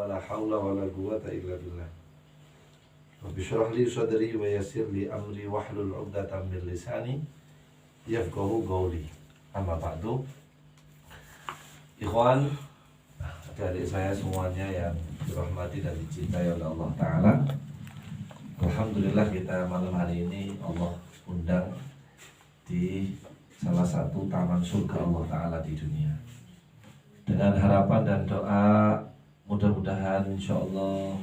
wa la hawla wa la quwwata illa billah. Rabbi shrah li sadri wa yassir li amri wahlul 'uqdatam min lisani yafqahu qawli. Amma ba'du. Ikhwan, adik-adik saya semuanya yang dirahmati dan dicintai oleh Allah Ta'ala, alhamdulillah kita malam hari ini Allah undang di salah satu taman surga Allah Ta'ala di dunia. Dengan harapan dan doa, mudah-mudahan insya Allah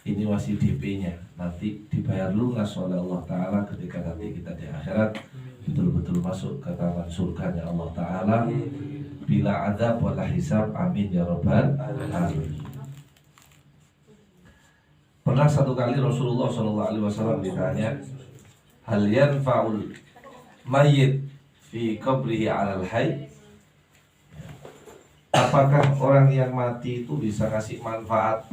ini masih DP-nya, nanti dibayar lunas oleh Allah Ta'ala ketika nanti kita di akhirat betul-betul masuk ke taman surganya Allah Ta'ala bila azab wala hisab, amin ya rabbal alamin. Pernah satu kali Rasulullah SAW ditanya, hal yanfa'ul mayyit fi qabrihi 'alal hayy? Apakah orang yang mati itu bisa kasih manfaat?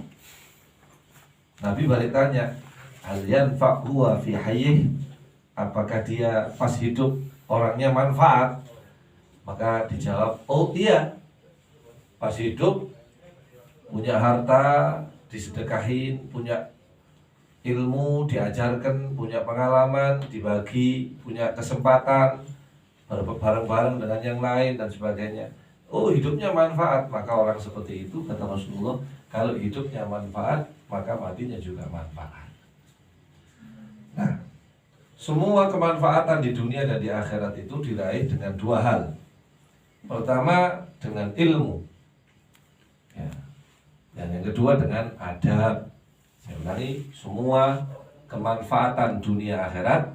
Nabi balik tanya, hal yanfa'u fi hayyih? Apakah dia pas hidup orangnya manfaat? Maka dijawab, oh iya, pas hidup punya harta disedekahin, punya ilmu diajarkan, punya pengalaman dibagi, punya kesempatan bareng-bareng dengan yang lain dan sebagainya. Oh, hidupnya manfaat. Maka orang seperti itu, kata Rasulullah, kalau hidupnya manfaat, maka matinya juga manfaat. Nah, semua kemanfaatan di dunia dan di akhirat itu diraih dengan dua hal. Pertama, dengan ilmu, ya. Dan yang kedua dengan adab. Saya ulangi, semua kemanfaatan dunia akhirat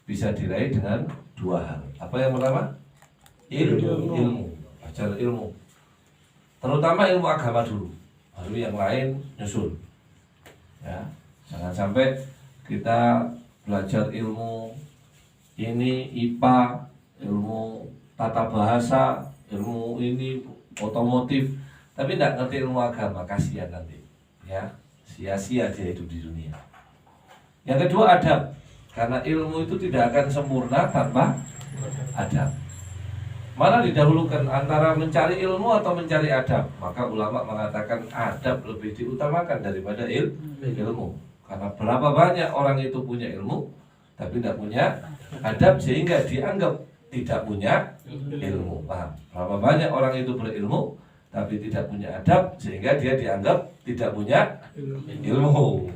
bisa diraih dengan dua hal. Apa yang pertama? Ilmu. Belajar ilmu, terutama ilmu agama dulu, baru yang lain nyusul. Ya, jangan sampai kita belajar ilmu ini IPA, ilmu tata bahasa, ilmu ini otomotif, tapi tidak ngerti ilmu agama, kasihan nanti. Ya, sia-sia dia hidup di dunia. Yang kedua adab, karena ilmu itu tidak akan sempurna tanpa adab. Mana didahulukan antara mencari ilmu atau mencari adab? Maka ulama mengatakan adab lebih diutamakan daripada ilmu. Karena berapa banyak orang itu punya ilmu tapi tidak punya adab sehingga dianggap tidak punya ilmu. Paham? Berapa banyak orang itu berilmu tapi tidak punya adab sehingga dia dianggap tidak punya ilmu.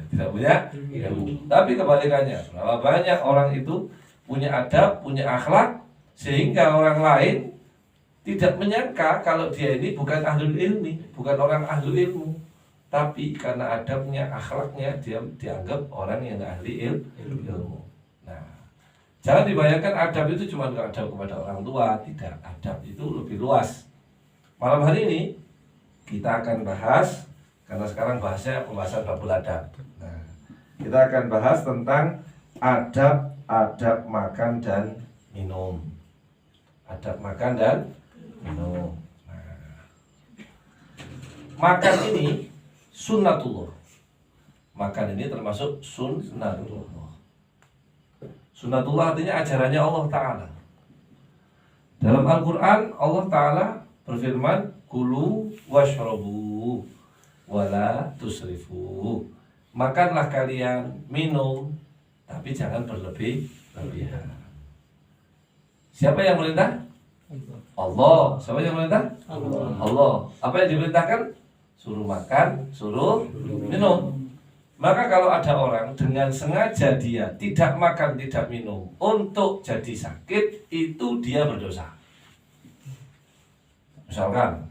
Tidak punya ilmu. Tapi kebalikannya, berapa banyak orang itu punya adab, punya akhlak sehingga orang lain tidak menyangka kalau dia ini bukan ahlul ilmi, bukan orang ahlul ilmu, tapi karena adabnya, akhlaknya dia dianggap orang yang ahli ilmu. Nah, jangan dibayangkan adab itu cuma adab kepada orang tua, tidak. Adab itu lebih luas. Malam hari ini kita akan bahas, karena sekarang bahasnya pembahasan babul adab. Nah, kita akan bahas tentang adab makan dan minum. Adab makan dan minum. Nah, makan ini sunnatullah. Makan ini termasuk sunnatullah. Sunnatullah artinya ajarannya Allah Ta'ala. Dalam Al-Quran Allah Ta'ala berfirman, kulu washrabu wala tusrifu. Makanlah kalian, minum, tapi jangan berlebihan. Siapa yang merintah? Allah. Siapa yang merintah? Allah. Apa yang diperintahkan? Suruh makan, suruh minum. Maka kalau ada orang dengan sengaja dia tidak makan, tidak minum untuk jadi sakit, itu dia berdosa. Misalkan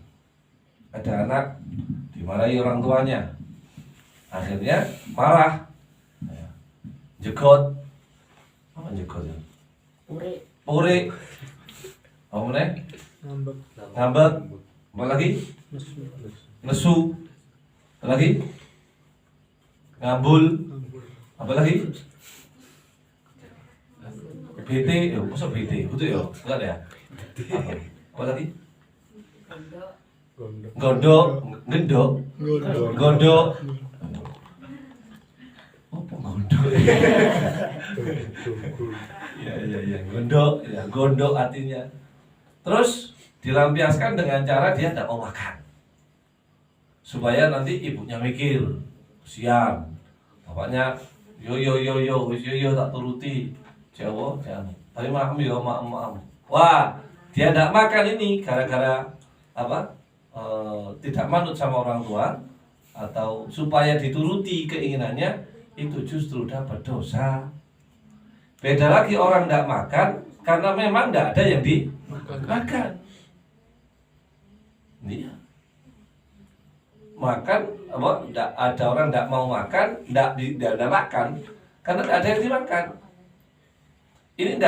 ada anak dimarahi orang tuanya, akhirnya marah, jegot. Apa jegot ya? Puri, apa namanya? Ngambek, apa lagi? Nesu, apa lagi? Ngambul, apa lagi? BT, masa BT? Betul ya? Enggak ada ya? Apa lagi? Gondok, gendok, gondok. Apa gondok? Ya, gondok artinya. Terus dilampiaskan dengan cara dia tidak mau makan. supaya nanti ibunya mikir, sian, bapaknya yo tak turuti, jawab jangan, tapi maaf yo maaf. Wah, dia tidak makan ini gara-gara apa? Tidak manut sama orang tua atau supaya dituruti keinginannya, itu justru dapat dosa. Beda lagi orang tidak makan karena memang tidak ada yang dimakan. Iya. Makan apa? Ada orang tidak mau makan, tidak makan karena tidak ada yang dimakan. Ini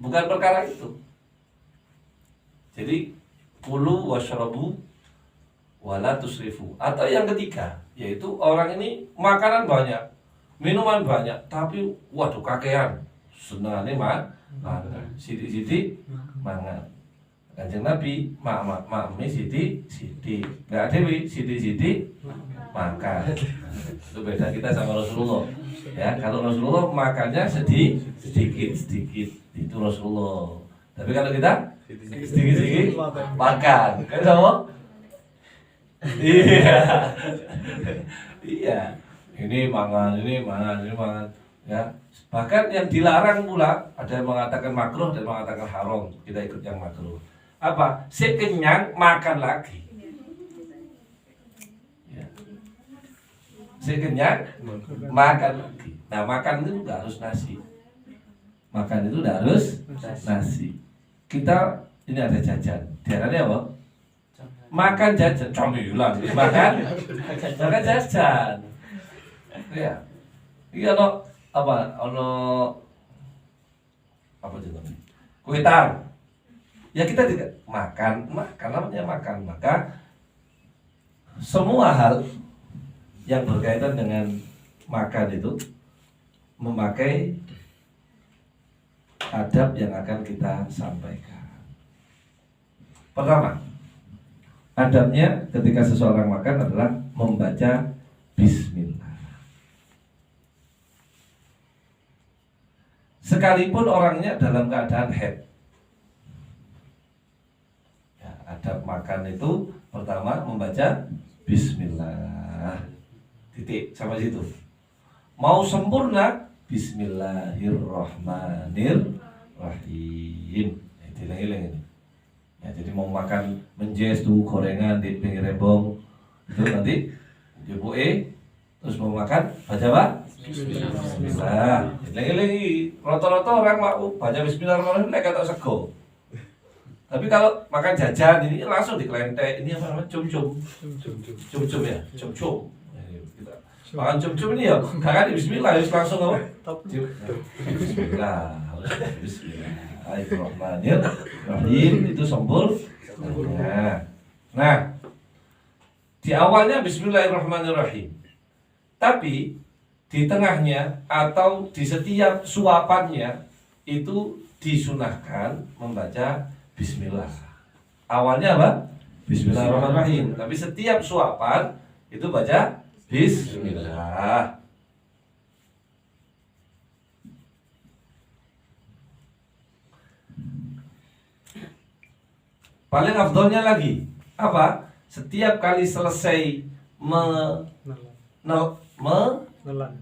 bukan perkara itu. Jadi kulu washrabu wala tusrifu. Atau yang ketiga, yaitu orang ini makanan banyak, minuman banyak, tapi waduh kakean. Senengane sithik-sithik mangan. Kanjeng Nabi mak sithik enggak dewi sithik makan. Itu beda kita sama Rasulullah. Ya, kalau Rasulullah makannya sedikit itu Rasulullah. Tapi kalau kita sedikit makan. Kan sama? Iya. Iya. Ini mangan. Ya. Bahkan yang dilarang pula, ada yang mengatakan makruh dan mengatakan haram. Kita ikut yang makruh. Apa? Sekenyang makan lagi. Ya. Sekenyang makan lagi. Nah, makan itu enggak harus nasi. Makan itu enggak harus nasi. Kita ini ada jajan. Diaranya apa? Makan jajan, camilan. Makan jajan. Ya. Iya apa jenisnya? Kue tar. Ya kita tidak makan namanya makan. Maka semua hal yang berkaitan dengan makan itu memakai adab yang akan kita sampaikan. Pertama, adabnya ketika seseorang makan adalah membaca bismillah. Sekalipun orangnya dalam keadaan haid. Ya, adab makan itu pertama membaca bismillah. Titik sampai situ. Mau sempurna bismillahirrahmanirrahim. Hilang-hilang ini. Ya, jadi mau makan menjes tuh gorengan di pinggir rembong itu nanti dibuke terus mau makan baca apa? Bismillah. Lagi rata-rata orang mau baca bismillahirrahmanirrahim mereka tak sego. Tapi kalau makan jajan ini langsung dikelentek. Ini apa namanya? Cum-cum ya, cum-cum. Makan cum-cum ini ya, kakak di bismillah harus langsung apa? Bismillah. Bismillahirrahmanirrahim itu sempurna. Nah, di awalnya bismillahirrahmanirrahim. Tapi di tengahnya atau di setiap suapannya itu disunahkan membaca bismillah. Awalnya apa? Bismillahirrahmanirrahim. Tapi setiap suapan itu baca bismillah. Paling afdolnya lagi apa? Setiap kali selesai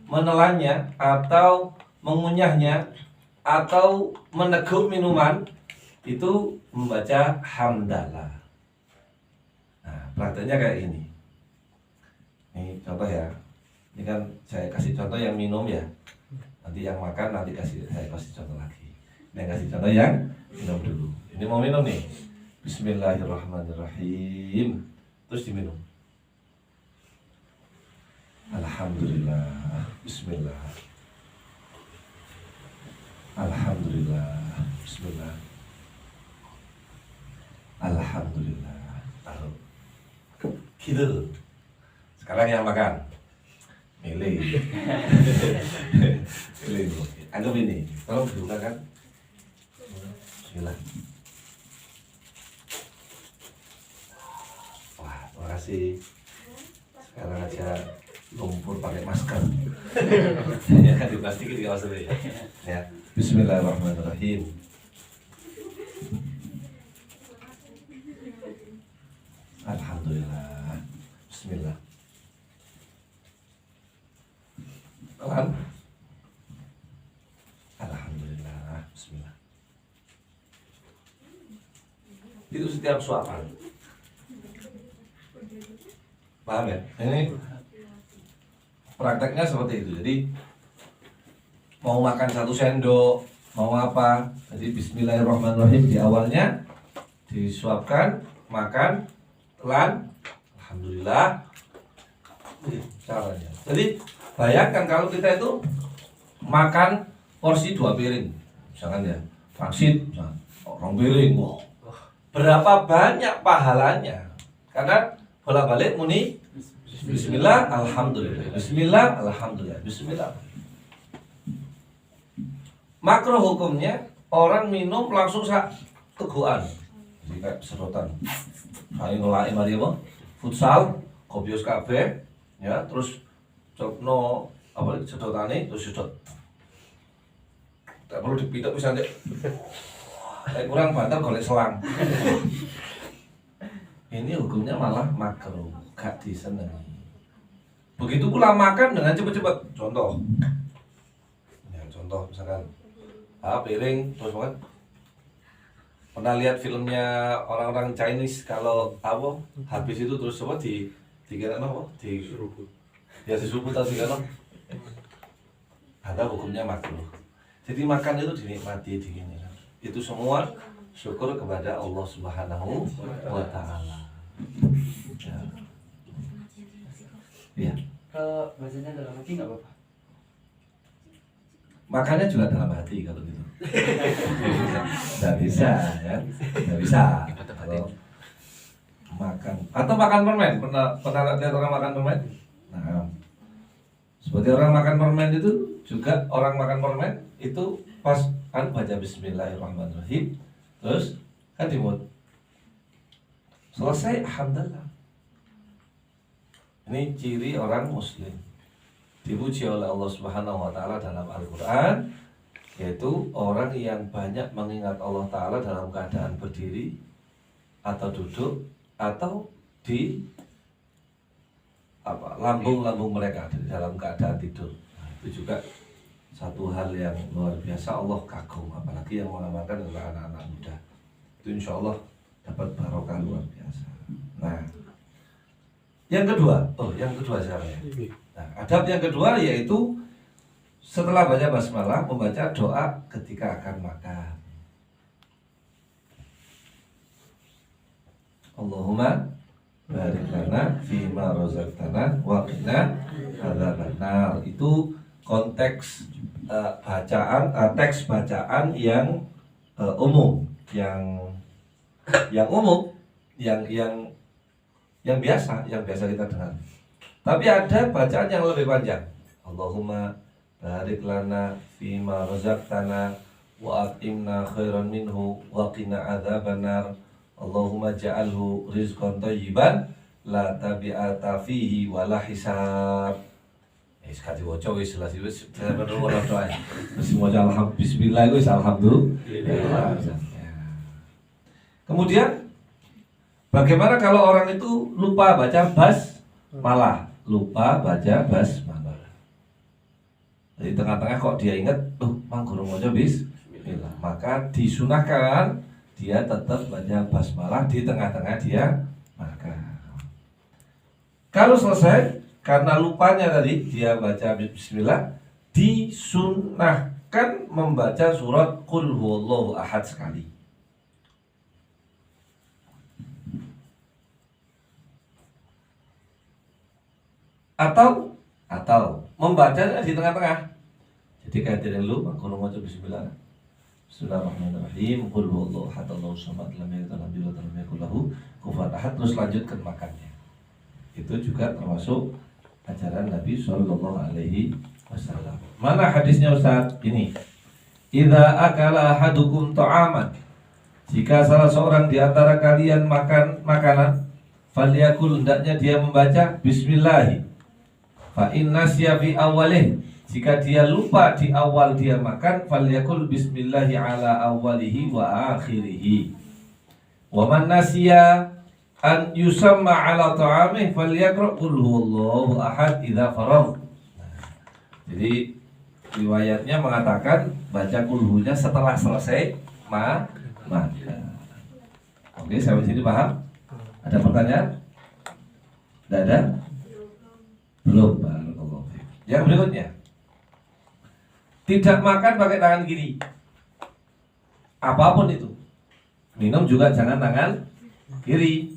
menelannya atau mengunyahnya atau meneguk minuman itu membaca hamdalah. Nah, prakteknya kayak ini. Ini contoh ya. Ini kan saya kasih contoh yang minum ya. Nanti yang makan nanti saya kasih contoh lagi. Ini kasih contoh yang minum dulu. Ini mau minum nih. Bismillahirrahmanirrahim. Terus diminum. Alhamdulillah. Bismillah. Alhamdulillah. Bismillah. Alhamdulillah. Taruh. Gitu. Sekarang yang makan. Milih. Milih. Anggap ini. Tolong dibuka kan. Bismillah. Wah, terima kasih. Sekarang aja lumpur pakai masker. Ya kan diplastikin di maksudnya ya. Bismillahirrahmanirrahim. Alhamdulillah. Bismillah. Pelan. Alhamdulillah. Bismillah. Itu setiap suapan. Paham ya? Ini prakteknya seperti itu. Jadi mau makan 1 sendok, mau apa? Jadi bismillahirrahmanirrahim di awalnya disuapkan, makan, telan, alhamdulillah. Caranya. Jadi bayangkan kalau kita itu makan porsi 2 piring, misalkan ya, pangsit, orang piring, wow, berapa banyak pahalanya? Karena bolak-balik muni bismillah, alhamdulillah, bismillah, alhamdulillah, bismillah. Makruh hukumnya orang minum langsung teguhan, jadi kayak sedotan. Ayo ngelai mari apa? Futsal, kopius kabeh, ya, terus cokno apa sedotane terus sedot. Tak perlu dipitok bisa ndek. Kurang banter golek selang. Ini hukumnya malah makruh, gak disenangi. Begitu pula makan dengan cepat-cepat. Contoh, ya, contoh misalkan piring terus banget. Pernah lihat filmnya orang-orang Chinese kalau apa habis itu terus apa dikira apa di seruput. Ya diseruput atau dikira ada hukumnya makruh. Jadi makan itu dinikmati dingin. Itu semua syukur kepada Allah Subhanahu wa Ta'ala. Ya. Kalau bacanya dalam hati nggak apa-apa. Makannya juga dalam hati kalau gitu. Nggak bisa, ya. Nggak bisa. Kalau makan atau makan permen, pernah lihat orang makan permen? Nah, seperti orang makan permen itu juga orang makan permen itu pas kan baca bismillahirrahmanirrahim, terus kan dimut. Selesai, alhamdulillah. Ini ciri orang muslim. Dipuji oleh Allah Subhanahu wa Ta'ala dalam Al-Quran, yaitu orang yang banyak mengingat Allah Ta'ala dalam keadaan berdiri atau duduk atau di lambung-lambung mereka dalam keadaan tidur. Nah, itu juga satu hal yang luar biasa, Allah kagum, apalagi yang mengamalkan adalah anak-anak muda. Itu insya Allah dapat barokah luar biasa. Nah, yang kedua sekarang ya. Nah, adab yang kedua yaitu setelah baca basmalah membaca doa ketika akan makan. Allahumma barik lana fima razaqtana wa qina adzabannar. Itu konteks teks bacaan yang umum, yang umum, yang biasa kita dengar. Tapi ada bacaan yang lebih panjang. Allahumma barik lana fima razaqtana wa atimna khairan minhu wa qina adzabannar. Allahumma ja'alhu rizqan thayyiban la tabi'ata fihi wa la hisab. Sekali waca wis jelas wis bener ora doa. Wis maca alhamdulillah bismillah wis alhamdulillah. Kemudian bagaimana kalau orang itu lupa baca basmalah? Lupa baca basmalah. Jadi tengah-tengah kok dia ingat, manggur maca bismillah. Maka disunahkan dia tetap baca basmalah di tengah-tengah dia makan. Kalau selesai karena lupanya tadi dia baca bismillah, disunahkan membaca surat Qul huwallahu ahad sekali. Atau membacanya di tengah-tengah. Jadi kayak dari lu kalau mau bismillah. Bismillahirrahmanirrahim. Qul huwallahu ahad Allahu samad lam yalid walam yulad walam yakul lahu kufuwan ahad, terus lanjutkan makannya. Itu juga termasuk ajaran Nabi Shallallahu Alaihi Wasallam. Mana hadisnya Ustaz? Ini. Idza akala ahadukum ta'aman. Jika salah seorang di antara kalian makan makanan, falyakul, hendaknya dia membaca bismillah. Fa inna siya fi awalih, jika dia lupa di awal dia makan, falyakul bismillahi ala awalihi wa akhirihi. Wa man nasiya an yusamma ala ta'amih falyaqra qul huwallahu ahad idza faragh. Jadi riwayatnya mengatakan baca kulhunya setelah selesai makan. Oke, sampai sini paham? Ada pertanyaan? Tidak ada? Belum. Yang berikutnya, tidak makan pakai tangan kiri. Apapun itu. Minum juga jangan tangan kiri.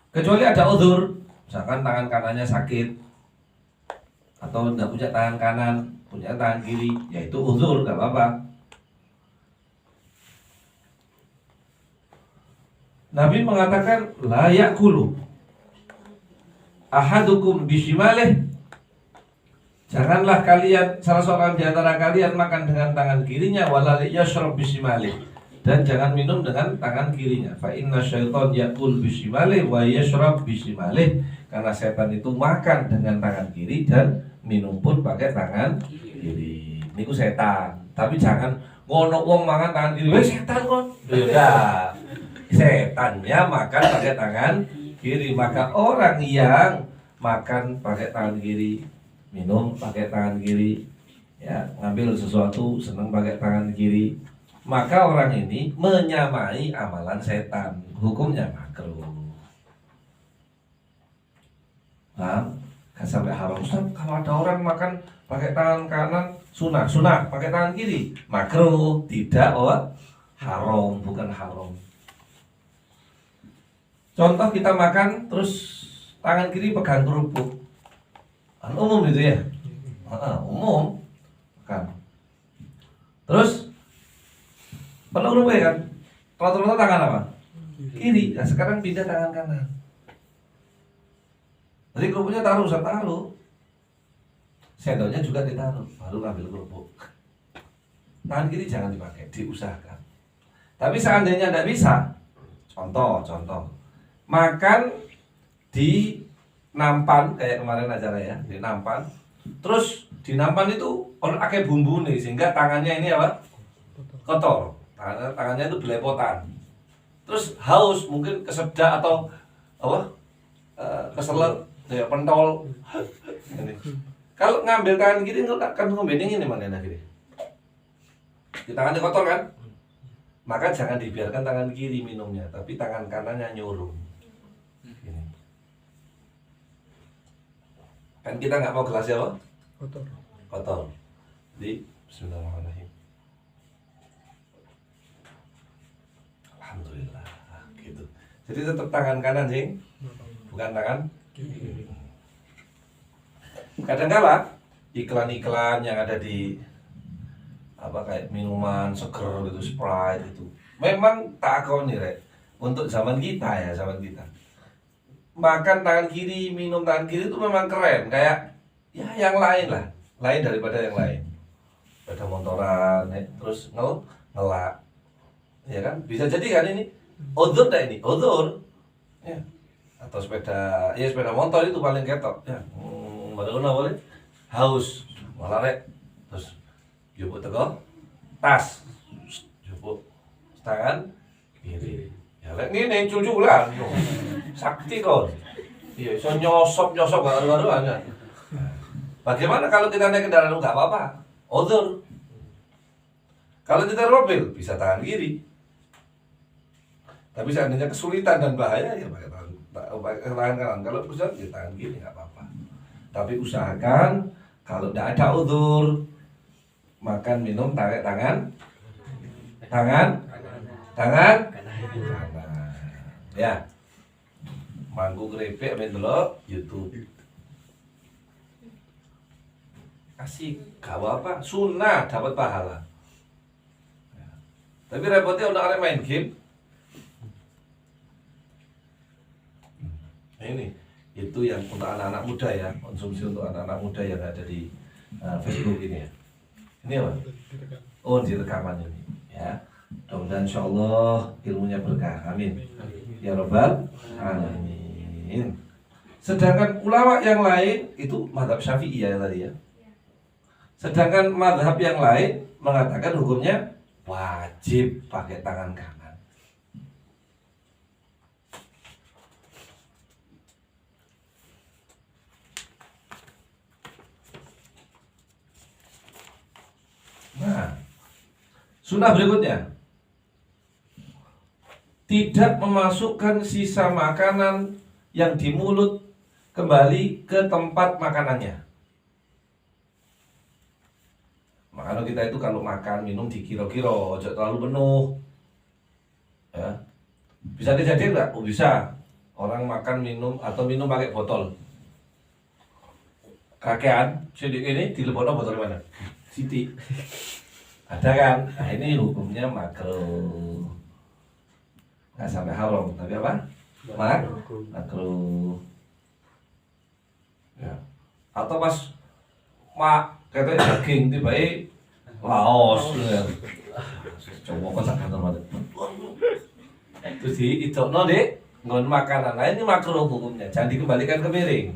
Kecuali ada uzur, misalkan tangan kanannya sakit atau tidak punya tangan kanan, punya tangan kiri, yaitu uzur, nggak apa-apa. Nabi mengatakan la yakulu ahadukum bishimalih. Janganlah kalian, salah seorang di antara kalian makan dengan tangan kirinya, wala yashrab bishimalih, dan jangan minum dengan tangan kirinya. Fa inna syaitan yakul bishimalih wa yashrab bishimalih. Karena setan itu makan dengan tangan kiri dan minum pun pakai tangan kiri. Niku setan. Tapi jangan ngono wong mangan tangan kiri, weh setan kon. Ya, setannya makan pakai tangan kiri. Maka orang yang makan pakai tangan kiri, minum pakai tangan kiri, ya, ngambil sesuatu senang pakai tangan kiri, maka orang ini menyamai amalan setan. Hukumnya makruh. Nah, kan sampai haram. Ustaz, kalau ada orang makan pakai tangan kanan sunah pakai tangan kiri makruh, tidak haram, bukan haram. Contoh kita makan terus tangan kiri pegang kerupuk, kan umum itu ya, umum kan. Terus penuh kerupuk ya kan, rata-rata tangan apa? Kiri. Nah sekarang pindah tangan kanan. Jadi kerupuknya taruh, sendoknya juga ditaruh, baru ambil kerupuk. Tangan kiri jangan dipakai, diusahakan. Tapi seandainya tidak bisa, contoh, makan di nampan kayak kemarin acara ya, di nampan. Terus di nampan itu pakai bumbu nih, sehingga tangannya ini apa? Kotor. Tangannya itu belepotan. Terus haus, mungkin kesedak atau apa? Keselak. Ya pentol. Kalau ngambil tangan kiri kan ngombening ini mana kiri. Di tangannya kotor kan? Maka jangan dibiarkan tangan kiri minumnya, tapi tangan kanannya nyuruh. Gini. Kan kita nggak mau gelasnya apa? Kotor. Jadi bismillahirrahmanirrahim. Alhamdulillah. Gitu. Jadi tetap tangan kanan sih, bukan tangan. Kadang-kala iklan-iklan yang ada di apa kayak minuman seger gitu, Sprite itu, memang tak akoni rek untuk zaman kita makan tangan kiri, minum tangan kiri itu memang keren, kayak ya yang lain lah, lain daripada yang lain. Pada motoran terus ngelak ya kan, bisa jadi kan ini odor dah, ini odor ya. Atau sepeda motor itu paling ketok ya, mana boleh haus malah rek terus jupuk teko tas, jupuk tangan kiri ya lek ngene cuculan sakti kon iya iso nyosop gak karu-karuan kan. Bagaimana kalau kita naik kendaraan nggak apa-apa, odor. Kalau kita mobil bisa tangan kiri, tapi seandainya kesulitan dan bahaya ya pakai tangan kanan. Kalau pusat ya tangan kiri nggak apa-apa. Tapi usahakan kalau tidak ada udzur, makan minum pakai tangan kanan. Ya. Mangku keripik main dulu YouTube. Asik, gak apa-apa, sunnah dapat pahala. Ya. Tapi repotnya untuk arek main game. Ini itu yang untuk anak-anak muda ya, konsumsi untuk anak-anak muda yang ada di Facebook ini ya. Ini apa? Oh, di rekaman ini ya. Mudah-mudahan insyaallah ilmunya berkah. Amin. Ya Rabbal alamin. Sedangkan ulama yang lain itu mazhab Syafi'i ya tadi ya. Sedangkan mazhab yang lain mengatakan hukumnya wajib pakai tangan kanan. Sunnah berikutnya, tidak memasukkan sisa makanan yang di mulut kembali ke tempat makanannya. Makanya kita itu kalau makan, minum dikira-kira, jangan terlalu penuh. Ya. Bisa kejadian nggak? Oh bisa. Orang makan, minum, atau minum pakai botol. Kakean, sedikit ini dilebokno botol mana? Siti. Ada kan? Nah ini hukumnya makruh. Nggak sampai haram, tapi apa? Makruh. Ya. Atau pas katanya daging tiba-tiba laos ya. Coba kok sakit banget. Terus diitokno deh ngon makanan lain, ini makruh hukumnya. Jangan dikembalikan ke piring.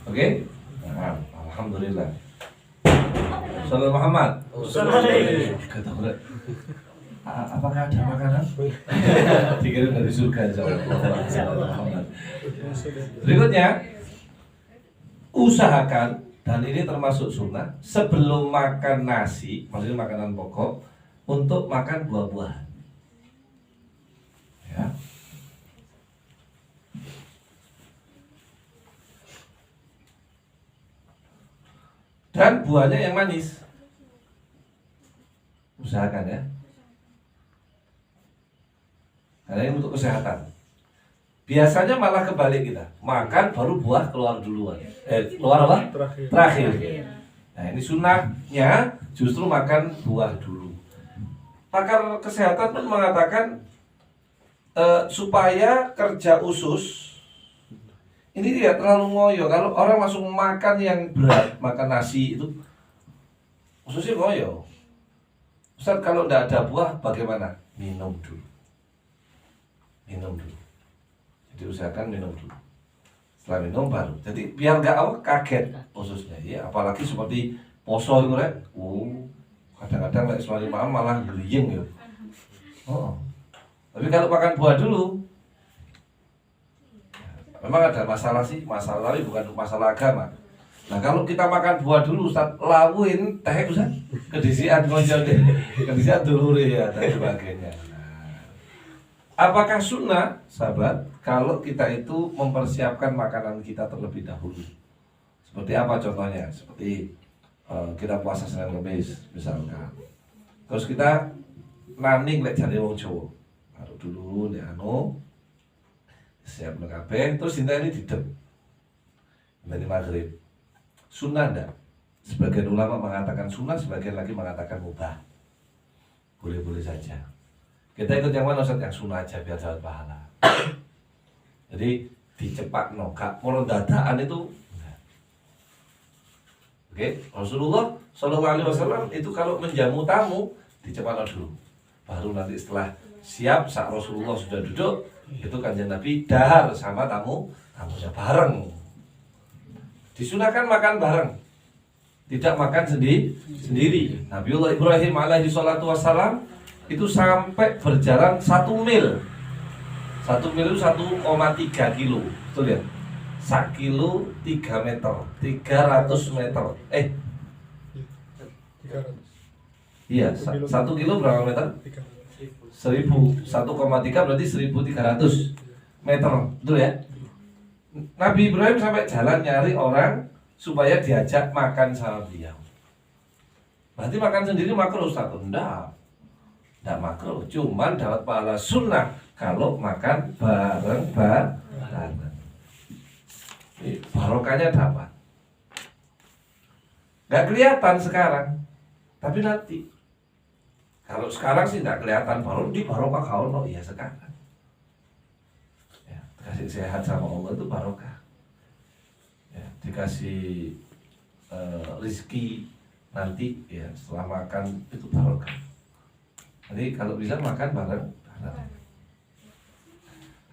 Oke? Nah, alhamdulillah. Sallallahu Muhammad. Kata berat. Apakah ada makanan? Dikirim dari surga insyaallah. Berikutnya, usahakan, dan ini termasuk sunnah, sebelum makan nasi, maksudnya makanan pokok, untuk makan buah-buahan. Ya. Dan buahnya yang manis. Usahakan ya. Karena ini untuk kesehatan. Biasanya malah kebalik kita. Makan baru buah keluar duluan. Keluar apa? Terakhir. Nah ini sunnahnya justru makan buah dulu. Pakar kesehatan pun mengatakan supaya kerja usus ini tidak terlalu ngoyo. Kalau orang langsung makan yang berat, makan nasi itu ususnya ngoyo. Ustaz, kalau tidak ada buah bagaimana? Minum dulu. Jadi usahakan minum dulu. Setelah minum baru. Jadi biar nggak kaget ususnya. Ya, apalagi seperti poso itu kan. Kadang-kadang lek semari malam malah geliyeng ya. Oh. Tapi kalau makan buah dulu, memang ada masalah sih, masalah tapi bukan masalah agama. Nah kalau kita makan buah dulu, Ustaz, lawin teh Ustaz, kedisian ngojol deh, kedisian dulure ya dan sebagainya. Nah, apakah sunnah, sahabat, kalau kita itu mempersiapkan makanan kita terlebih dahulu? Seperti apa contohnya? Seperti kita puasa Senin Kamis misalkan. Terus kita naning lek jare wong Jawa. Taruh dulu nek siap kabeh, terus cinta ini didem. Dari maghrib. Sunnah enggak? Sebagian ulama mengatakan sunnah, sebagian lagi mengatakan mubah. Boleh-boleh saja. Kita ikut yang mana Ustaz? Yang sunnah aja biar dapat pahala. Jadi dicepat gak mau dadaan itu. Oke, Rasulullah Shallallahu Alaihi Wasallam itu kalau menjamu tamu dicepat dulu. Baru nanti setelah siap saat Rasulullah sudah duduk, itu kanjeng Nabi dahar sama tamunya bareng. Disunahkan makan bareng, tidak makan sendiri. Nabiullah Ibrahim alaihi salatu wassalam itu sampai berjalan 1 mil. 1 mil itu 1,3 kilo. Betul ya? 1 kilo 3 meter, 300 meter. 300. Iya, 1 kilo berapa meter? 1,3 berarti 1.300 meter, betul ya? Nabi Ibrahim sampai jalan nyari orang supaya diajak makan sama beliau. Berarti makan sendiri makruh, Ustaz? Enggak makruh, cuman dapat pahala sunnah kalau makan bareng-bareng. Barokahnya dapat. Gak kelihatan sekarang, tapi nanti. Kalau sekarang sih tidak kelihatan barokah kau iya sekarang. Ya, dikasih sehat sama Allah itu barokah. Ya, dikasih rezeki nanti ya setelah makan itu barokah. Jadi kalau bisa makan bareng.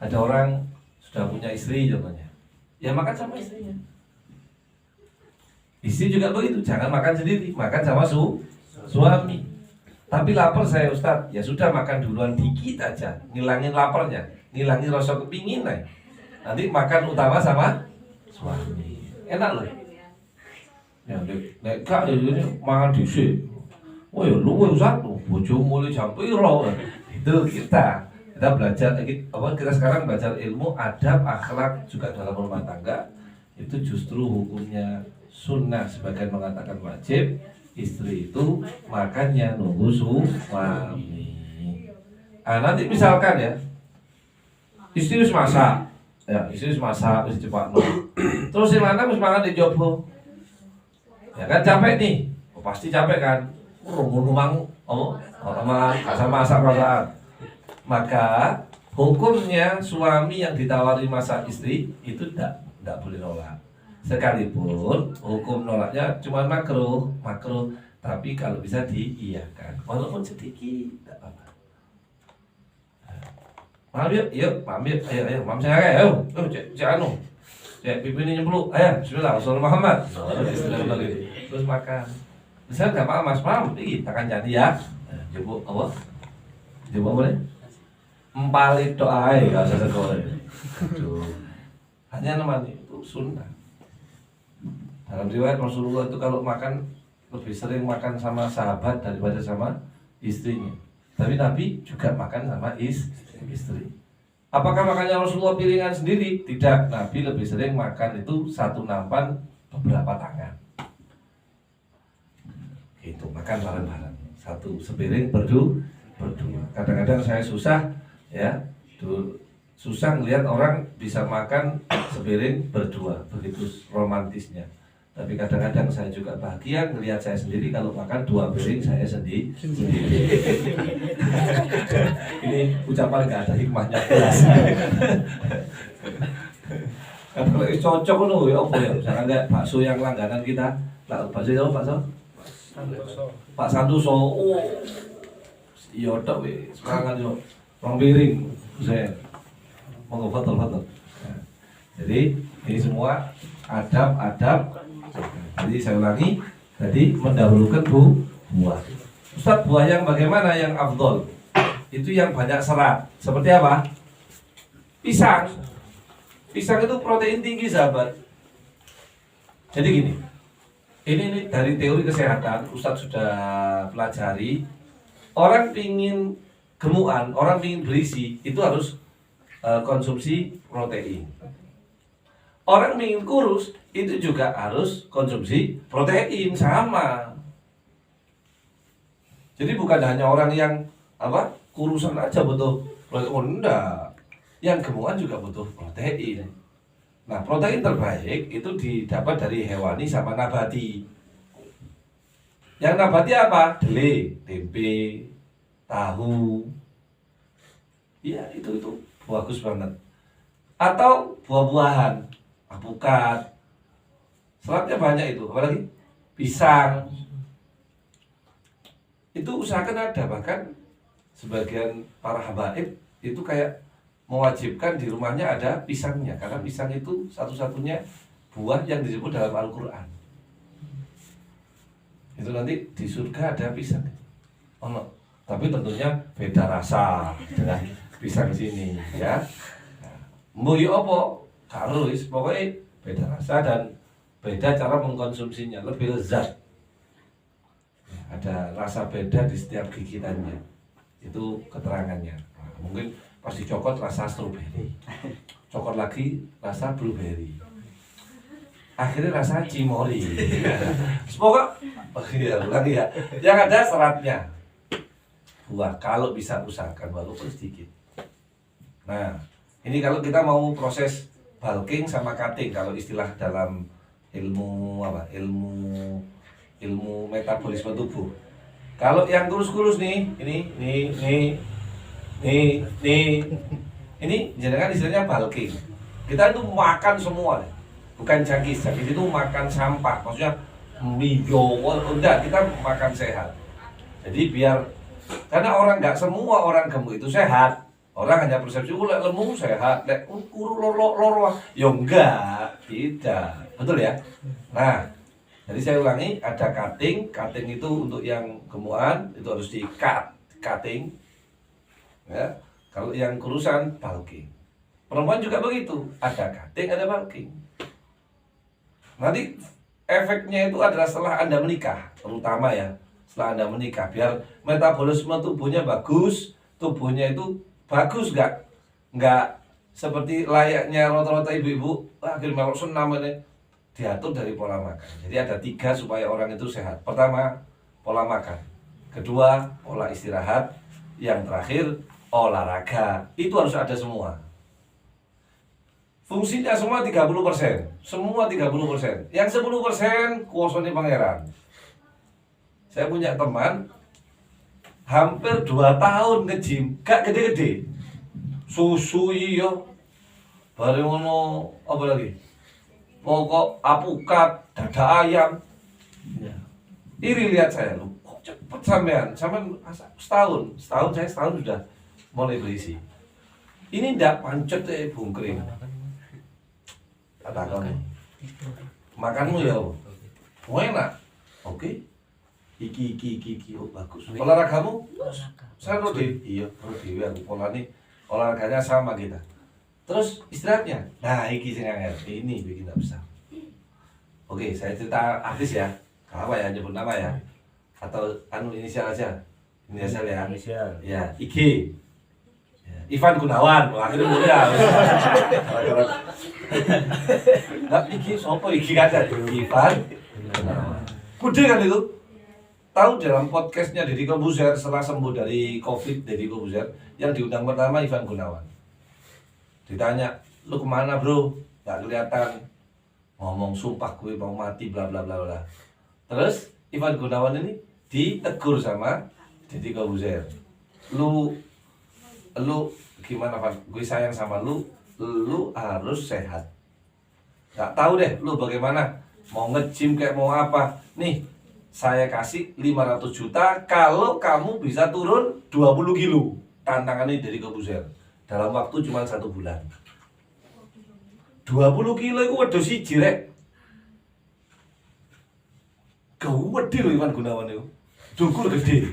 Ada orang sudah punya istri contohnya, ya makan sama istrinya. Istri juga begitu, jangan makan sendiri, makan sama suami. Tapi lapar saya Ustadz, ya sudah makan duluan dikit aja, ngilangin laparnya, ngilangin rasa kepingin nih. Nanti makan utama sama suami, enak loh. Ya, nek gak ini mangan dhisik. Oh ya lu satu, bojo mulai jam piro. Itu kita belajar kita sekarang belajar ilmu adab akhlak juga dalam rumah tangga. Itu justru hukumnya sunnah, sebagian mengatakan wajib. Istri itu makannya nunggu suami. Nanti misalkan ya, istri harus masak, harus cepat terus yang lanang harus makan di jopo, ya kan capek nih, pasti capek kan, rumang, sama masak perasaan. Maka hukumnya suami yang ditawari masak istri itu tidak boleh nolak. Sekalipun hukum nolaknya cuma makruh, tapi kalau bisa diiyakan, walaupun sedikit, tidak apa-apa. Mam yuk, ayo, mam saya ayo, cek pipi ini nyemplung, ayo, bismillah, Rasulullah Muhammad, terus makan. Bisa nggak pak mas, mam, ini akan jadi ya, coba apa, coba boleh, empalit doa, nggak usah sekolah, hanya namanya itu sunnah. Dalam riwayat Rasulullah itu kalau makan lebih sering makan sama sahabat daripada sama istrinya. Tapi Nabi juga makan sama istri. Apakah makannya Rasulullah piringan sendiri? Tidak. Nabi lebih sering makan itu satu nampan beberapa tangan. Itu makan bareng-bareng. Satu sepiring berdua. Kadang-kadang saya susah ya, susah ngelihat orang bisa makan sepiring berdua, begitu romantisnya. Tapi kadang-kadang saya juga bahagia melihat saya sendiri kalau makan 2 piring saya sendiri. Ini ucapan gak ada hikmahnya jelas. Kalau cocok loh ya apa ya? Misalkan kayak bakso yang langganan kita, bakso itu bakso? Pak Santoso. Oh, iya dok, semangat yo. 2 piring, saya mau foto. Jadi ini semua adab. Jadi saya ulangi, tadi mendahulukan buah. Ustaz, buah yang bagaimana yang afdol? Itu yang banyak serat. Seperti apa? Pisang. Pisang itu protein tinggi, sahabat. Jadi gini, ini dari teori kesehatan, Ustaz sudah pelajari. Orang pingin gemukan, orang pingin berisi, itu harus konsumsi protein. Orang ingin kurus itu juga harus konsumsi protein, sama. Jadi bukan hanya orang yang kurusan aja butuh protein, enggak. Yang gemukan juga butuh protein. Nah, protein terbaik itu didapat dari hewani sama nabati. Yang nabati apa? Dele, tempe, tahu. Iya, itu bagus banget. Atau buah-buahan, alpukat, seratnya banyak itu, apalagi pisang. Itu usahakan ada, bahkan sebagian para habaib itu kayak mewajibkan di rumahnya ada pisangnya, karena pisang itu satu-satunya buah yang disebut dalam Al-Quran. Itu nanti di surga ada pisang. Oh, no. Tapi tentunya beda rasa dengan pisang sini, ya. Mboyo apa? Harus, pokoknya beda rasa dan beda cara mengkonsumsinya, lebih lezat. Ada rasa beda di setiap gigitannya. Itu keterangannya. Nah, mungkin pasti coklat rasa stroberi, coklat lagi rasa blueberry, akhirnya rasa cimori. Semoga lagi ya. Yang ada seratnya. Buah kalau bisa usahakan walaupun sedikit. Nah, ini kalau kita mau proses bulking sama cutting, kalau istilah dalam ilmu ilmu metabolisme tubuh. Kalau yang kurus-kurus nih, ini jenengan istilahnya bulking. Kita itu makan semua, bukan jangkis itu makan sampah, maksudnya enggak, kita makan sehat. Jadi karena nggak semua orang gemuk itu sehat. Orang hanya persepsi, lemu sehat, loro, ya enggak, tidak, betul ya? Nah, jadi saya ulangi, ada cutting itu untuk yang gemukan, itu harus cutting, ya. Kalau yang kurusan, bulking. Perempuan juga begitu, ada cutting, ada bulking. Nanti efeknya itu adalah setelah Anda menikah, terutama ya, setelah Anda menikah, biar metabolisme tubuhnya bagus, tubuhnya itu bagus nggak seperti layaknya rata-rata ibu-ibu akhir melok senam ini, diatur dari pola makan. Jadi ada 3 supaya orang itu sehat. Pertama, pola makan. Kedua, pola istirahat. Yang terakhir, olahraga. Itu harus ada semua. Fungsinya semua 30%. Semua 30%. Yang 10% kuosone pangeran. Saya punya teman hampir 2 tahun nge-gym, gak gede-gede. Susu iyo. Bareng ngono apa lagi? Pokok apukat, dada ayam. Ya. Iri lihat saya, lu kok cepet sampean setahun saya setahun sudah mulai berisi. Ini ndak pancet bungkring. Kata kamu, makanmu ya, enak, oke. Iki, oh bagus. Olahragamu? Saya roti, iya roti. Aku pola nih, olahraganya sama kita. Terus istirahatnya, nah iki sing angel, ini bikin tak besar. Oke, saya cerita artis ya, apa ya nyebut nama ya, atau anu inisial aja, inisial ya, ya IG, ya, Ivan Gunawan, akhirnya mulia. Nggak IG, sopo IG kan Ivan Gunawan. Kude kan itu, tahu dalam podcastnya Deddy Corbuzier setelah sembuh dari COVID, Deddy Corbuzier yang diundang pertama Ivan Gunawan. Ditanya, lu kemana bro? Gak kelihatan. Ngomong sumpah gue mau mati bla bla bla bla. Terus Ivan Gunawan ini ditegur sama Deddy Corbuzier. Lu gimana Van? Gue sayang sama lu harus sehat. Gak tahu deh lu bagaimana mau nge-gym kayak mau apa. Nih, saya kasih 500 juta kalau kamu bisa turun 20 kilo. Tantangannya Deddy Corbuzier. Dalam waktu cuma 1 bulan. 20 kilo itu wedhus siji rek. Gede loh Iwan Gunawan itu. Dukur gede.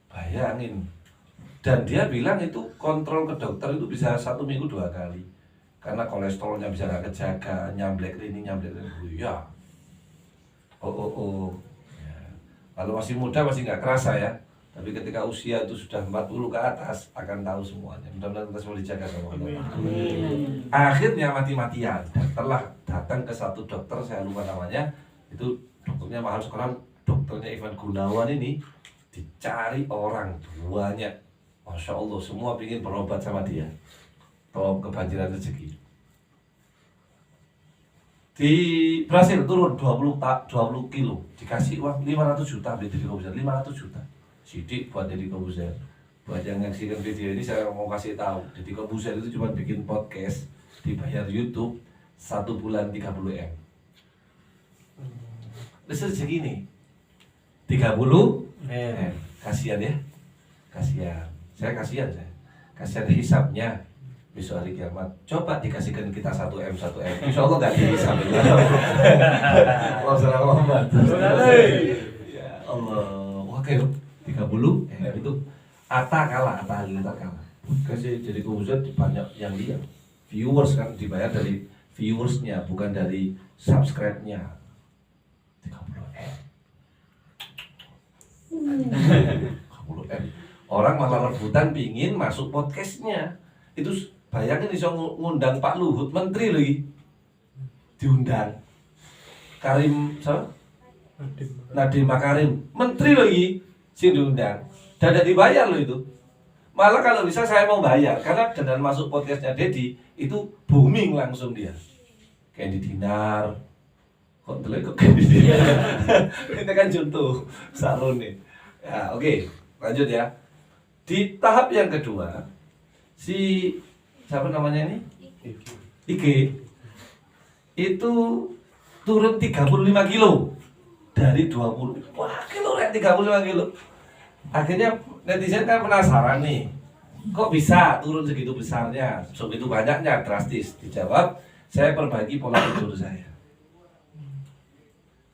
Bayangin. Dan dia bilang itu kontrol ke dokter itu bisa 1 minggu 2 kali. Karena kolesterolnya bisa gak kejaga, nyamblek ini. Ya. Oh. Ya. Kalau masih muda masih gak kerasa ya. Tapi ketika usia itu sudah 40 ke atas akan tahu semuanya. Mudah-mudahan kita semua dijaga sama Allah. Akhirnya mati-matian. Setelah datang ke satu dokter, saya lupa namanya. Itu dokternya mahal sekarang. Dokternya Ivan Gunawan ini dicari orang banyak. Masya Allah, semua ingin berobat sama dia. Tolong kebanjiran rezeki. Di Brasil turun 20 kilo. Dikasih uang 500 juta. 500 juta. Sidik buat Deddy Corbuzier. Buat yang nyaksikan video ini saya mau kasih tahu, Deddy Corbuzier itu cuma bikin podcast, dibayar YouTube 1 bulan 30 M. Terus segini 30 M. Kasihan ya. Saya kasihan hisapnya besok hari kiamat. Coba dikasihkan kita 1 M. Insya Allah gak dihisap. Ya Allah. Oke. 30 itu Atta Halilintar kalah. Kasih jadi Corbuzier banyak yang lihat. Viewers kan dibayar dari viewersnya, bukan dari subscribe-nya. 30 M. Orang malah rebutan pingin masuk podcastnya. Itu bayangin bisa ngundang Pak Luhut, menteri lagi. Diundang. Nadiem Makarim, menteri lagi. Sing diundang dan tidak dibayar loh itu. Malah kalau bisa saya mau bayar karena dengan masuk podcastnya Deddy itu booming langsung dia. Kayak di Dinar, kok kayak di Dinar. Ini kan contoh salon nih. Ya oke, lanjut ya. Di tahap yang kedua si siapa namanya ini? IG itu turun 35 kilo dari 20. Wah kilo 35 kilo. Akhirnya netizen kan penasaran nih, kok bisa turun segitu besarnya, segitu banyaknya, drastis. Dijawab, saya perbaiki pola tidur saya.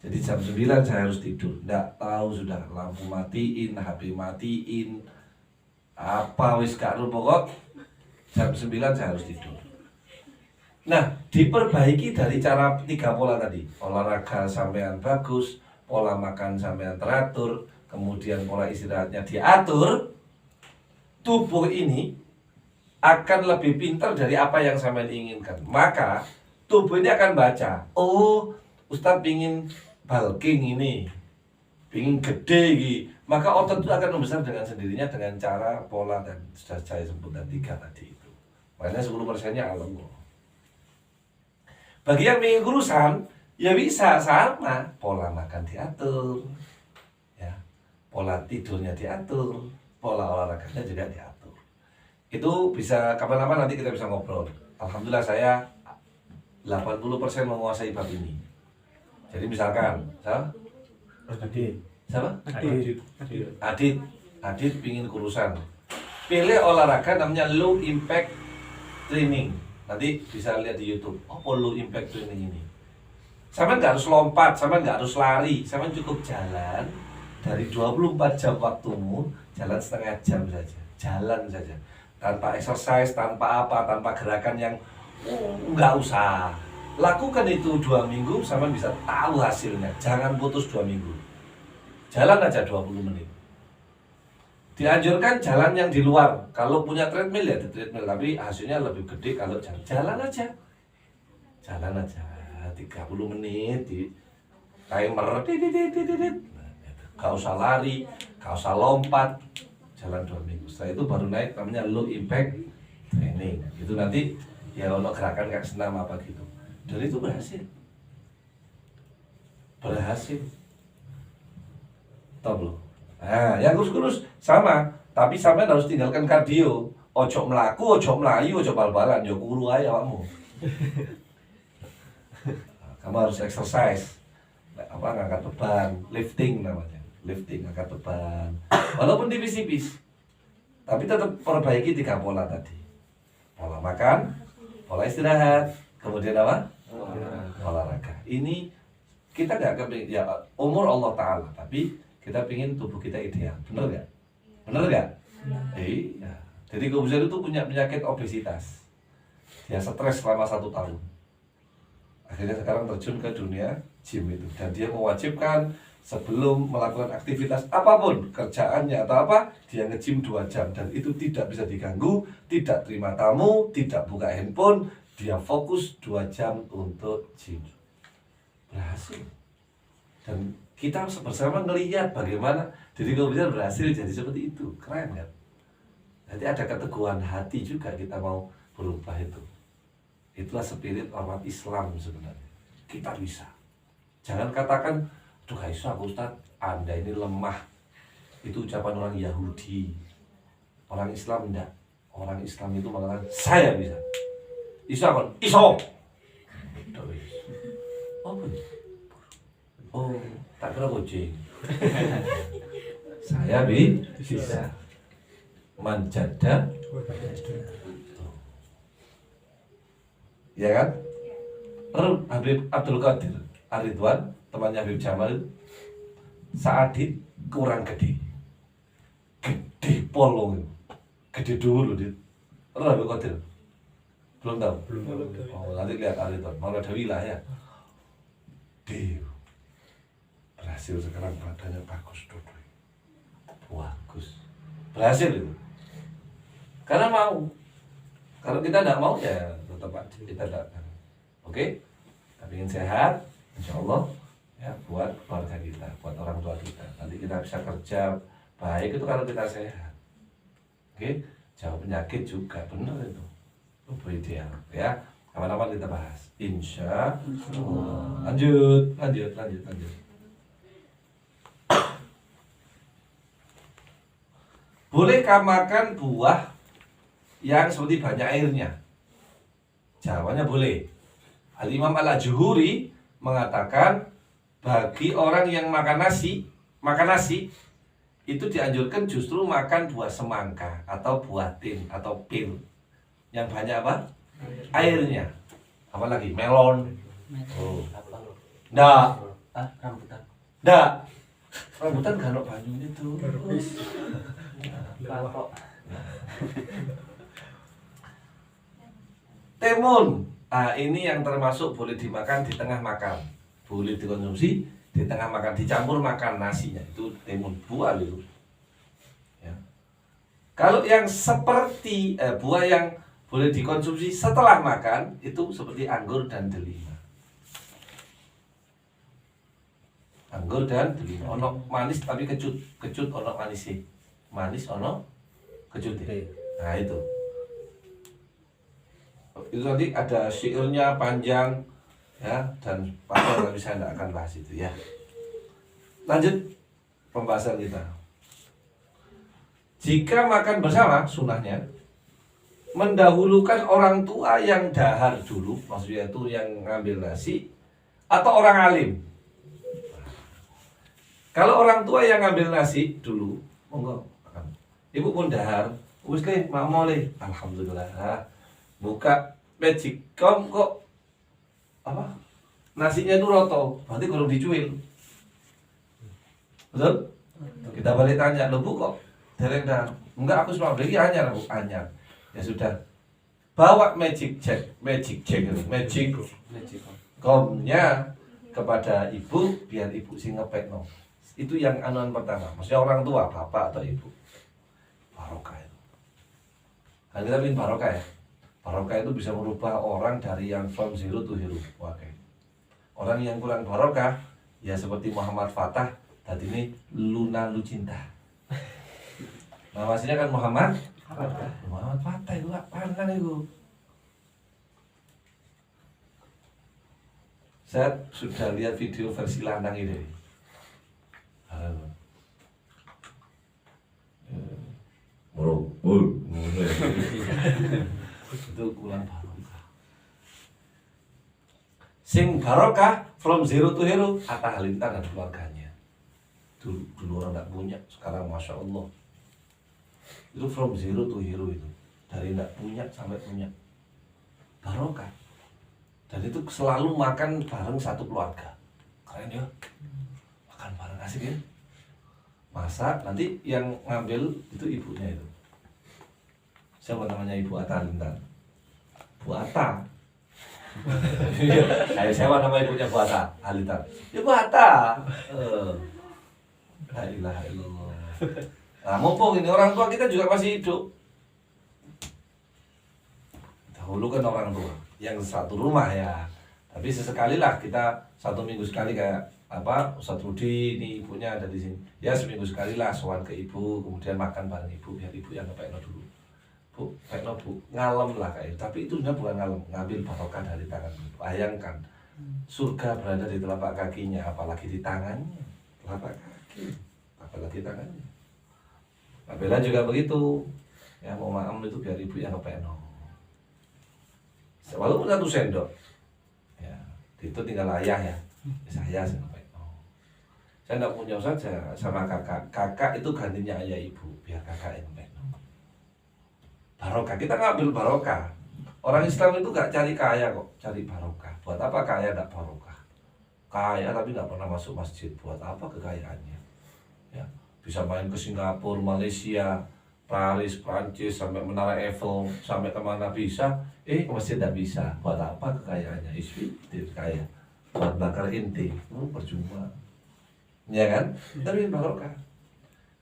Jadi jam 9 saya harus tidur. Nggak tahu sudah lampu matiin, HP matiin, apa wis gak pokok jam 9 saya harus tidur. Nah, diperbaiki dari cara 3 pola tadi. Olahraga sampean bagus, pola makan sampean teratur, kemudian pola istirahatnya diatur, tubuh ini akan lebih pintar dari apa yang sampean inginkan. Maka tubuh ini akan baca, oh Ustadz pingin bulking ini, pingin gede gitu. Maka otot itu akan membesar dengan sendirinya dengan cara pola dan sudah saya sebutkan 3 tadi itu. Makanya 10%-nya Allah. Bagi yang ingin kurusan, ya bisa sama, pola makan diatur, ya, pola tidurnya diatur, pola olahraganya juga diatur. Itu bisa kapan-kapan nanti kita bisa ngobrol. Alhamdulillah saya 80% menguasai bab ini. Jadi misalkan, siapa? Adit pingin kurusan. Pilih olahraga namanya low impact training. Nanti bisa lihat di YouTube. Apa low impact training ini? Sampai nggak harus lompat, sampai nggak harus lari, sampai cukup jalan dari 24 jam waktumu, jalan setengah jam saja, jalan saja, tanpa exercise, tanpa apa, tanpa gerakan yang nggak usah. Lakukan itu 2 minggu, sampai bisa tahu hasilnya. Jangan putus 2 minggu. Jalan aja 20 menit. Dianjurkan jalan yang di luar. Kalau punya treadmill ya di treadmill, tapi hasilnya lebih gede kalau jalan aja. Jalan aja 30 menit di timer. Gak usah lari, gak usah lompat. Jalan 2 minggu. Setelah itu baru naik namanya low impact training. Itu nanti ya ono gerakan kayak senam apa gitu. Dan itu berhasil. Berhasil. Tahu belum? Nah, yang kurus-kurus sama, tapi sampai harus tinggalkan kardio. Ojo melaku, ojo melayu, ojo bal-balan, yo kuru ae awakmu. Kamu harus exercise. Apa ngangkat beban, lifting namanya. Lifting, ngangkat beban. Walaupun tipis-tipis. Tapi tetap perbaiki 3 pola tadi. Pola makan, pola istirahat, kemudian apa? Olahraga. Ini kita nggak kepingin, ya umur Allah Ta'ala, tapi kita pingin tubuh kita ideal, bener gak? Bener gak? Iya. Jadi Kobuzer itu punya penyakit obesitas. Dia stres selama 1 tahun. Akhirnya sekarang terjun ke dunia gym itu. Dan dia mewajibkan sebelum melakukan aktivitas apapun, kerjaannya atau apa, dia nge-gym 2 jam. Dan itu tidak bisa diganggu, tidak terima tamu, tidak buka handphone. Dia fokus 2 jam untuk gym. Berhasil. Dan kita bersama ngelihat bagaimana diri Kobuzer berhasil jadi seperti itu. Keren kan? Jadi ada keteguhan hati juga kita mau berubah itu. Itulah spirit umat Islam sebenarnya. Kita bisa. Jangan katakan, aduh gak bisa Ustaz, Anda ini lemah. Itu ucapan orang Yahudi. Orang Islam enggak. Orang Islam itu mengatakan, saya bisa. Iso kan? Iso. Oh, oh, tak kira kucing. Saya bisa. Manjada. Ya kan? Habib Abdul Qadir Ar-Ridwan, temannya Habib Jamal, Saadit kurang gede. Gede polong. Gede dulu loh, Dit. Habib Qadir. Belum tahu? Belum. Oh, nanti lihat Ar-Ridwan. Malah ada wilayah. Dew. Berhasil sekarang badannya bagus tuh. Bagus. Berhasil itu. Karena mau. Kalau kita tidak mau ya tetap aja kita datang. Oke? Kita ingin sehat, insya Allah ya buat keluarga kita, buat orang tua kita. Nanti kita bisa kerja baik itu kalau kita sehat. Oke? Jauh penyakit juga, benar itu. Itu ideal ya. Kapan-kapan kita bahas. Insya Allah. Lanjut. Bolehkah makan buah yang seperti banyak airnya? Jawabannya boleh. Al-Imam Al-Juhuri mengatakan bagi orang yang makan nasi itu dianjurkan justru makan buah semangka atau buah tin atau pil yang banyak apa? Airnya. Apalagi melon. Oh. Nggak. Rambutan. Nggak. Rambutan gak ada banyunya tuh. Kapok. Timun. Nah, ini yang termasuk boleh dimakan di tengah makan. Boleh dikonsumsi di tengah makan, dicampur makan nasinya, itu timun, buah itu. Ya. Kalau yang seperti buah yang boleh dikonsumsi setelah makan itu seperti anggur dan delima. Anggur dan delima, ono manis tapi kecut, kecut ono manis sih, manis ono kecut. Nah itu nanti ada syairnya panjang ya, dan panjang tapi saya tidak akan bahas itu ya. Lanjut pembahasan kita. Jika makan bersama, sunahnya mendahulukan orang tua yang dahar dulu, maksudnya itu yang ngambil nasi, atau orang alim. Kalau orang tua yang ngambil nasi dulu, monggo. Ibu pun dahar, wis le, mau le, alhamdulillah. Buka magic kom kok apa? Nasinya itu roto, berarti kurang dicuil. Betul? Kita balik tanya, lo bu kok dereng dah? Enggak, aku cuma beli anyar, bu, anyar. Ya sudah, bawa magic komnya kepada ibu, biar ibu sing ngepek no. Itu yang anuan pertama, maksudnya orang tua, bapak atau ibu. Barokah itu. Kan kita bikin barokah ya. Barokah itu bisa merubah orang dari yang from zero to hero. Oke. Orang yang kurang barokah, ya seperti Muhammad Fatah, tadi ini Luna Lucinta. Nah, maksudnya kan Muhammad Fatah itu apaan itu? Saya sudah lihat video versi lanang ini. Itu kurang barokah. Sing barokah from zero to hero, Atta Halilintar dan keluarganya. Dulu orang tidak punya, sekarang masya Allah. Itu from zero to hero itu, dari tidak punya sampai punya, barokah. Dan itu selalu makan bareng satu keluarga. Keren ya, makan bareng asik ya. Masak, nanti yang ngambil itu ibunya itu. Siapa namanya Ibu Atta Halilintar? Bu Atta. Ayo, siapa nama ibunya Bu Atta Halilintar? Ya Bu Atta. La ilaha illallah. Nah, mumpung ini orang tua kita juga masih hidup. Dahulu kan orang tua yang satu rumah ya. Tapi sesekali lah kita 1 minggu sekali kayak apa, Ustadz Rudi ini ibunya ada di sini. Ya seminggu sekali lah sowan ke ibu, kemudian makan bareng ibu, biar ibu yang ngepekno dulu. Bu, pekno bu, ngalem lah kayak itu. Tapi itu sebenarnya bukan ngalem, ngambil barokah dari tangan. Bayangkan surga berada di telapak kakinya, apalagi di tangannya. Telapak kaki, apalagi tangannya. Nah, Bella juga begitu. Ya mau maam itu biar ibu yang ngepekno. Walaupun 1 sendok. Ya, itu tinggal ayah ya. Saya ngepekno. Saya tidak punya saja sama kakak. Kakak itu gantinya ayah ibu, biar kakak yang ngepekno. Barokah, kita ngambil barokah. Orang Islam itu gak cari kaya kok, cari barokah. Buat apa kaya gak barokah? Kaya tapi gak pernah masuk masjid. Buat apa kekayaannya? Ya, bisa main ke Singapura, Malaysia, Paris, Prancis, sampai Menara Eiffel, sampai kemana bisa. Ke masjid gak bisa. Buat apa kekayaannya? Isfitir kaya. Buat bakar inti, percuma. Ya kan? Tapi barokah.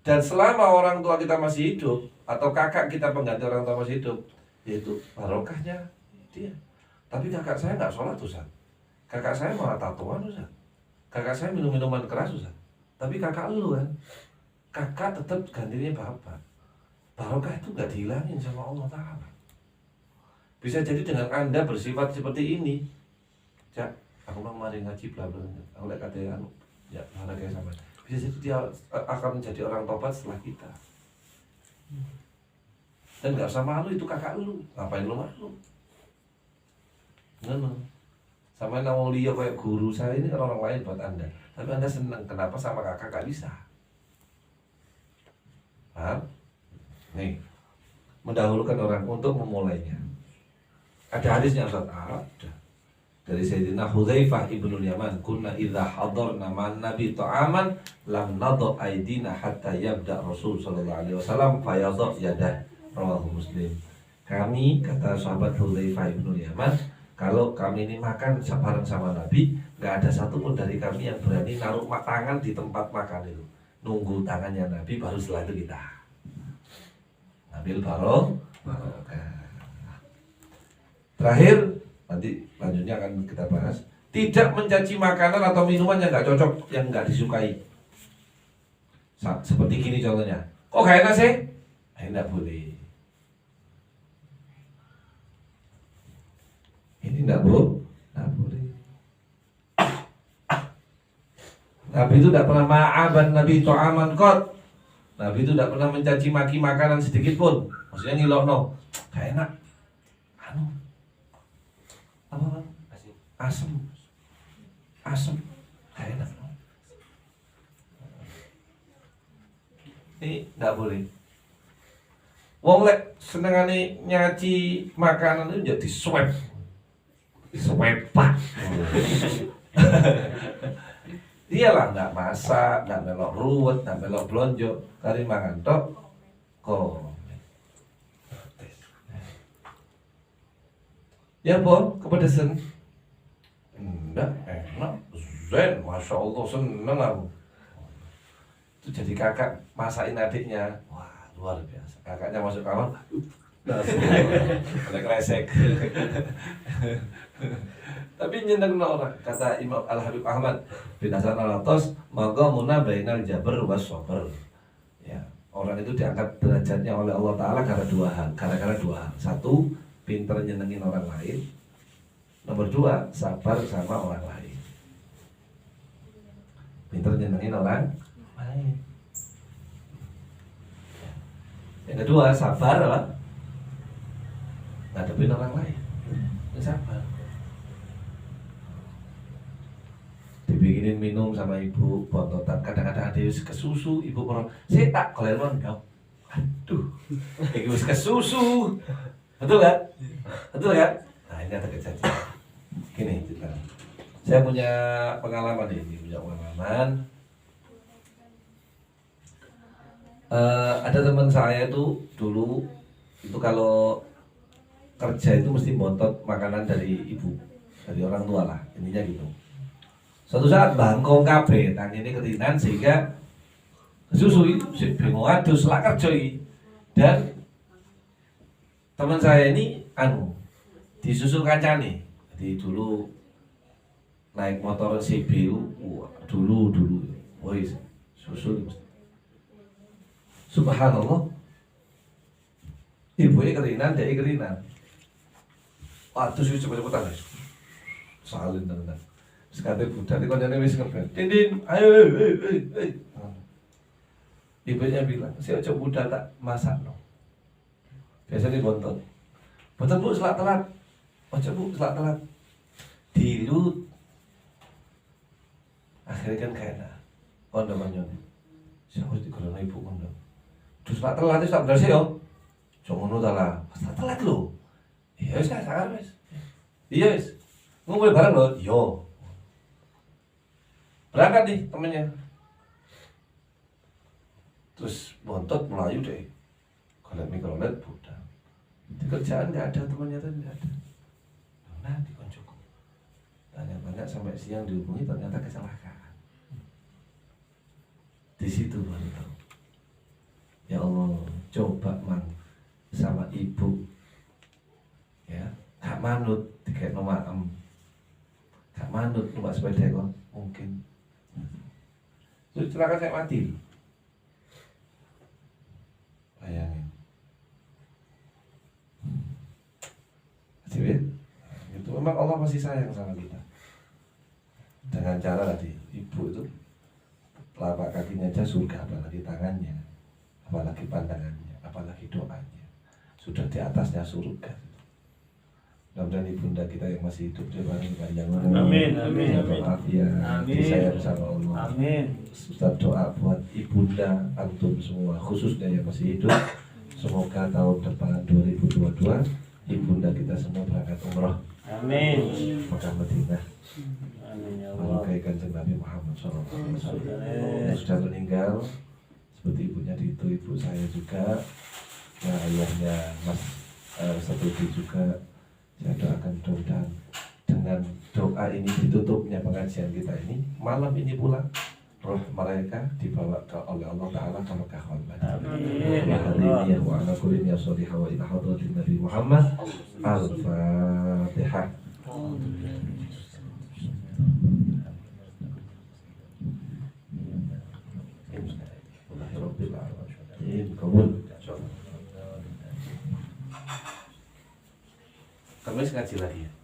Dan selama orang tua kita masih hidup, atau kakak kita pengganti orang tua masih hidup, yaitu barokahnya dia. Tapi kakak saya nggak sholat Ustaz. Kakak saya malah tatoan Ustaz. Kakak saya minum minuman keras Ustaz. Tapi kakak lu kan, kakak tetap gantinya bapak. Barokah itu nggak dihilangin sama Allah Ta'ala. Bisa jadi dengan Anda bersifat seperti ini. Cak, aku mau mari ngaji bla bla. Aku lihat katanya ya barokah sama. Bisa jadi dia akan menjadi orang tobat setelah kita. Dan gak usah malu, itu kakak lu. Ngapain lu malu? Nah, sama yang mau lihat kayak guru saya ini kan orang lain buat Anda. Tapi Anda senang, kenapa sama kakak gak bisa? Paham? Nih, mendahulukan orang untuk memulainya. Ada hadisnya Ustaz? Ada. Dari Sayyidina Hudzaifah ibnul Yaman, kunna idza hadarna ma'an nabi ta'aman lam nadha aidina hatta yabda Rasul sallallahu alaihi wasallam fayadha yadah, rawahu Muslim. Kami, kata sahabat Hudzaifah ibnul Yaman, kalau kami ini makan bareng sama Nabi, nggak ada satupun dari kami yang berani naruh tangan di tempat makan itu. Nunggu tangannya Nabi, baru setelah itu kita ambil barokah. Terakhir, nanti lanjutnya akan kita bahas. Tidak mencaci makanan atau minuman yang nggak cocok, yang nggak disukai. Seperti gini contohnya. Kok gak enak sih? Nggak boleh. Ini nggak boleh. Nabi itu tidak pernah ma'aban Nabi to'aman kot. Nabi itu tidak pernah mencaci maki makanan sedikit pun. Maksudnya ngilokno. Gak enak. Apa? Asem. Gak enak. Ini nggak boleh. Wong lek senengane nyaci makanan itu jadi swab pak. Iyalah nggak masak, nggak melok ruwet, nggak melok blonjo, kali mangan tok kok. Ya Bon, kepedesan? Enggak, enak, zen, masya Allah seneng aku. Itu jadi kakak masakin adiknya, wah luar biasa. Kakaknya masuk kamar, ada kresek. Tapi nyeneng orang, kata Imam Al-Habib Ahmad bin Hasan Al-Attas, maqamuna bainal jabr was sabr. Ya, orang itu diangkat derajatnya oleh Allah Ta'ala karena dua hal. Satu, pinter nyenengin orang lain. Nomor dua, sabar sama orang lain. Pinter nyenengin orang lain. Yang kedua, sabar apa? Ngadepin orang lain. Sabar. Dibikinin minum sama ibu bontotan, kadang-kadang ada yang kesusu, ibu orang saya tak koleron dong. Aduh, ini wis kesusu. Betul kan? Nah ini ada kejadian. Gini cerita. Saya punya pengalaman ini, ada teman saya itu dulu itu kalau kerja itu mesti bontot makanan dari ibu, dari orang tua lah, intinya gitu. Suatu saat bangkong kabeh tang ini ketinan sehingga susu itu bingung adus lak kerja iki. Dan teman saya ini disusul kancane. Jadi dulu naik motor CB dulu wis susul. Subhanallah. Ibunya kerinan, dia kerinan. Waduh susu cepet-cepetan. Salin tenan. Sekali budak di konjane wis ngebel. Din, ayo. Ibunya bilang, "Si ojo budak tak masak no." Biasanya bontot. Bontot Bu selak telat. Ojo Bu selak telat. Dilut. Akhirnya kan kayak nah. Kondo konyon. Siapa di kono ibu kondo. Terus selak telat itu tak bersih yo. Cuma ngono ta lah. Selak telat lho. Iya wis sakar wis. Iya wis. Ngumpul bareng lho. Yo. Berangkat nih temennya. Terus bontot melayu deh. Kalau mikrolet budak. Di kerjaan nggak ada temannya tadi nggak ada. Nah di koncoku. Tanya-tanya sampai siang dihubungi ternyata kecelakaan. Di situ baru tahu. Ya Allah, coba man sama ibu. Ya, gak manut dikayak nomaem. Gak manut numpak sepeda kok mungkin. Terus celaka saya mati. Bayangin. Jadi, itu memang Allah masih sayang sama kita. Dengan cara tadi, ibu itu telapak kakinya aja surga, apalagi tangannya, apalagi pandangannya, apalagi doanya. Sudah di atasnya surga. Mudah-mudahan ibunda kita yang masih hidup dia paling panjang umur. Amin. Disayang sama Allah. Amin. Ustaz doa buat ibunda antum semua, khususnya yang masih hidup. Semoga tahun depan 2022 ibunda kita semua berangkat umroh. Amin. Mekah Madinah. Amin ya Allah. Melukai kanjeng Nabi Muhammad SAW. Sudah meninggal seperti ibunya itu ibu saya juga. Nah ayahnya Mas Satudi juga. Saya doakan mudah-mudahan dengan doa ini ditutupnya pengajian kita ini, malam ini pula roh mereka dibawa oleh Allah Ta'ala ke Mekah wal Madinah. Amin. Wa ala kulli ya sholihah wa ila hadratin Nabi Muhammad. Al-Fatihah. Kabul. Kamis ngaji lagi ya.